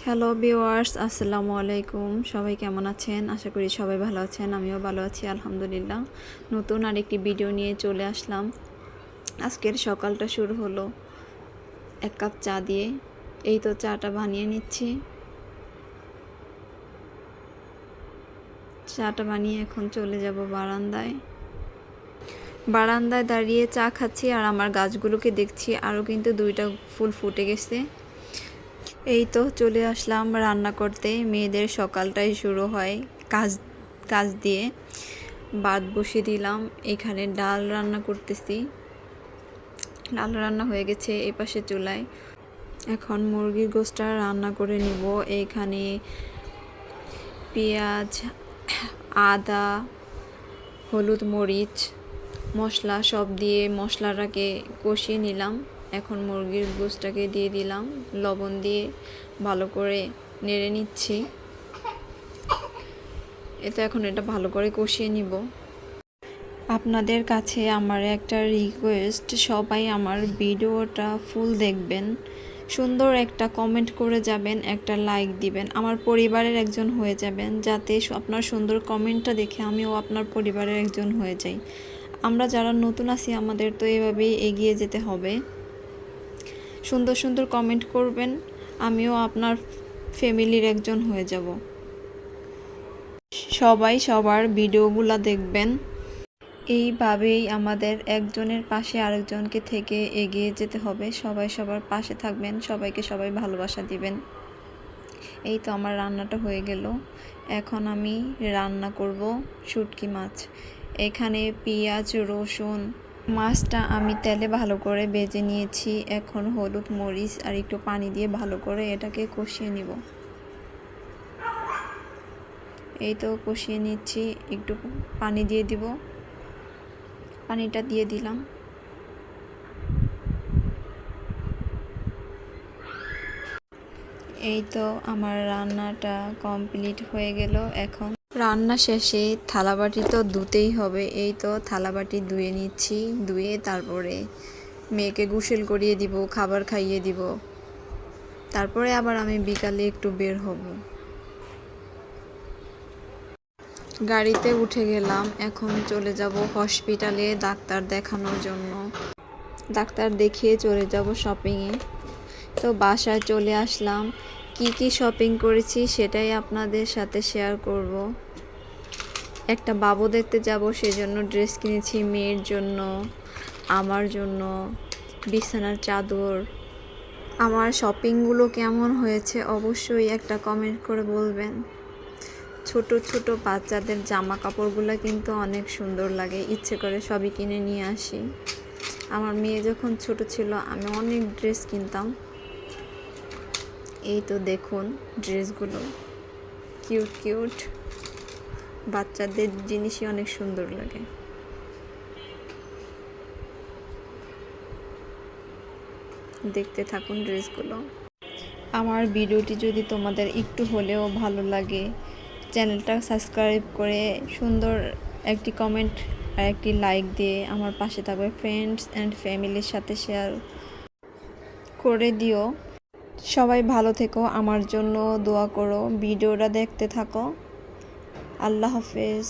Hello viewers, আসসালামু আলাইকুম। সবাই কেমন আছেন? আশা করি সবাই ভালো আছেন। আমিও ভালো আছি আলহামদুলিল্লাহ। নতুন আরেকটি ভিডিও নিয়ে চলে আসলাম। আজকের সকালটা শুরু হলো এক কাপ চা দিয়ে। এই তো চাটা বানিয়ে নিচ্ছি। চাটা বানিয়ে এখন চলে যাব বারান্দায়। বারান্দায় দাঁড়িয়ে চা খাচ্ছি আর আমার গাছগুলোকে দেখছি, আরও কিন্তু 2টা ফুল ফুটে গেছে। এই তো চলে আসলাম রান্না করতে। মেয়েদের সকালটাই শুরু হয় কাজ কাজ দিয়ে। ভাত বসিয়ে দিলাম, এখানে ডাল রান্না করতেছি। ডাল রান্না হয়ে গেছে এই পাশে চুলায়। এখন মুরগির গোশটা রান্না করে নিব। এখানে পেঁয়াজ, আদা, হলুদ, মরিচ, মশলা সব দিয়ে মশলাটাকে কষিয়ে নিলাম। এখন মুরগির গোশটাকে দিয়ে দিলাম, লবণ দিয়ে ভালো করে নেড়ে নিচ্ছি। এখন এটা ভালো করে কষিয়ে নিব। আপনাদের কাছে আমার একটা রিকোয়েস্ট, সবাই আমার ভিডিওটা ফুল দেখবেন, সুন্দর একটা কমেন্ট করে যাবেন, একটা লাইক দিবেন, আমার পরিবারের একজন হয়ে যাবেন, যাতে আপনার সুন্দর কমেন্টটা দেখে আমিও আপনার পরিবারের একজন হয়ে যাই। আমরা যারা নতুন আছি আমাদের তো এভাবেই এগিয়ে যেতে হবে। সুন্দর সুন্দর কমেন্ট করবেন, আমিও আপনার ফ্যামিলির একজন হয়ে যাব। সবাই সবার ভিডিওগুলো দেখবেন। এইভাবেই আমাদের একজনের পাশে আরেকজনকে থেকে এগিয়ে যেতে হবে। সবাই সবার পাশে থাকবেন, সবাইকে সবাই ভালোবাসা দিবেন। এই তো আমার রান্নাটা হয়ে গেল। এখন আমি রান্না করব শুটকি মাছ। এখানে পেঁয়াজ, রসুন, মাছটা আমি তেলে ভালো করে ভেজে নিয়েছি। এখন হলুদ, মরিচ আর একটু পানি দিয়ে ভালো করে এটাকে কষিয়ে নিব। এই তো কষিয়ে নিচ্ছি, একটু পানি দিয়ে দিব। পানিটা দিয়ে দিলাম। এই তো আমার রান্নাটা কমপ্লিট হয়ে গেল। এখন রান্না শেষে থালাবাটি তো ধুতেই হবে। এই তো থালাবাটি ধুয়ে নিচ্ছি। ধুয়ে তারপরে মেয়েকে গোসল করিয়ে দিব, খাবার খাইয়ে দিব। তারপরে আবার আমি বিকালে একটু বের হব। গাড়িতে উঠে গেলাম। এখন চলে যাব হসপিটালে ডাক্তার দেখানোর জন্য। ডাক্তার দেখিয়ে চলে যাব শপিংয়ে। তো বাসায় চলে আসলাম। কি শপিং করেছি সেটাই আপনাদের সাথে শেয়ার করব। একটা বাবু দেখতে যাব, সেজন্য ড্রেস কিনেছি মেয়ের জন্য, আমার জন্য, বিছানার চাদর। আমার শপিংগুলো কেমন হয়েছে অবশ্যই একটা কমেন্ট করে বলবেন। ছোট ছোট বাচ্চাদের জামা কাপড়গুলো কিন্তু অনেক সুন্দর লাগে, ইচ্ছে করে সবই কিনে নিয়ে আসি। আমার মেয়ে যখন ছোট ছিল আমি অনেক ড্রেস কিনতাম। এই তো দেখুন ড্রেসগুলো, কিউট কিউট বাচ্চাদের জিনিসই অনেক সুন্দর লাগে। দেখতে থাকুন ড্রেসগুলো। আমার ভিডিওটি যদি তোমাদের একটু হলেও ভালো লাগে, চ্যানেলটা সাবস্ক্রাইব করে সুন্দর একটি কমেন্ট আর একটি লাইক দিয়ে আমার পাশে থাকবে। ফ্রেন্ডস অ্যান্ড ফ্যামিলির সাথে শেয়ার করে দিও। সবাই ভালো থেকো, আমার জন্য দোয়া করো। ভিডিওটা দেখতে থাকো। আল্লাহ হাফেজ।